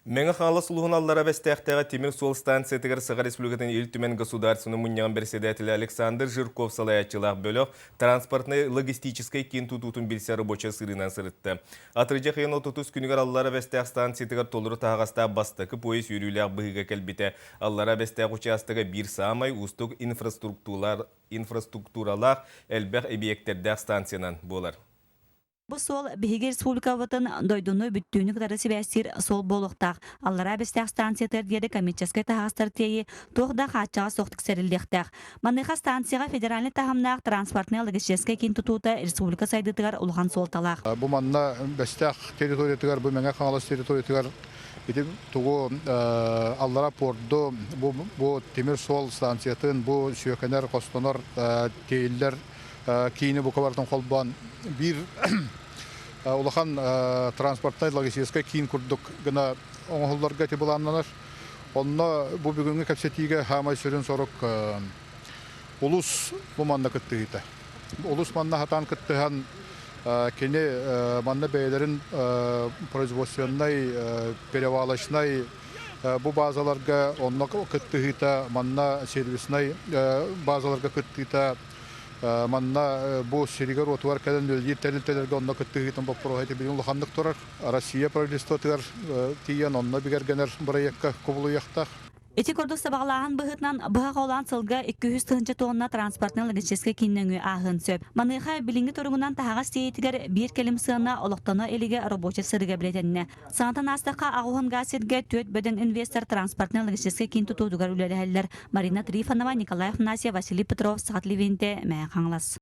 Меңі қаңлы сұлығыналлара бәстәқтәға Темир Сол станциятығыр Сыға Республикатын ел түмен государственный мұниян председателі Александр Жирков салаятчылақ бөліқ транспортный логистической кен тұтутын білсе рабоча сырынан сырытты. Атыржа қиын отутус күнігер аллара бәстәқ станциятығыр толыры тағаста бастықы поезд үйріліғ бұғыға кәлбіті. Аллара бәстәқ участығы бір самай ұстық инфраструктуралақ әлбәқ объекттердәқ станциянан болар. Бұл сол Биһиги Республикабытын дойдуну бүттүүнү кытары сибәстир сол болуқтақ. Аллара бәстәқ станциятыр деді коммерческой тағастар тейі тоқда қатчаға соқтық сәрілдектәқ. Маныға станцияға федеральный тағымнақ транспортный логистический кен тұтуыта республика сайдытығар ұлған сол талақ. Бұл манна бәстәқ территориятығар, бұл мәңе қаңалас территориятығар тугу аллара порду бұл Темир Сол станциятын, бұл сүйекенер, қостонор, кейілдер кейіні бұл кабартын қолбан бір улахан транспортный логистический кейін күрдік гына оңғыларға те бұланнанар. Онына бұл бүгінгі кәпсетіге хамай сүрін сорық ұлыс бұл манна күттігіті. Ұлыс манна хатан күттіған кені манна бәйлерін производственной, перевалочной бұл базаларға онына күттігіті, манна сервисной базаларға күттігіті, манна бу сиригар отвар каден өлди тәлтәләргә онна кыттыгытын бу проекты билен лоханлык турар. Россия правительствотыгар тиен онна бигәргәнәр проектка кубулу яктак. Эти кордук сабағлаған бұғытнан бұға olan сылға 200 тығынчы тонна транспортный логистический кеннеңі ағын сөп. Маныға білінгі тұрғынан тағаға стейтігер бір келім сығына олықтаны еліге рабоча сырға білетінне. Санатан астыққа ағуын ғасырға төт бөдің инвестор транспортный логистический кен тұтудығар үлелі әлілер. Марина Трифанова, Николай Афанасьев, Василий Петров, Сағат Левенте, Мәе Қаңлас.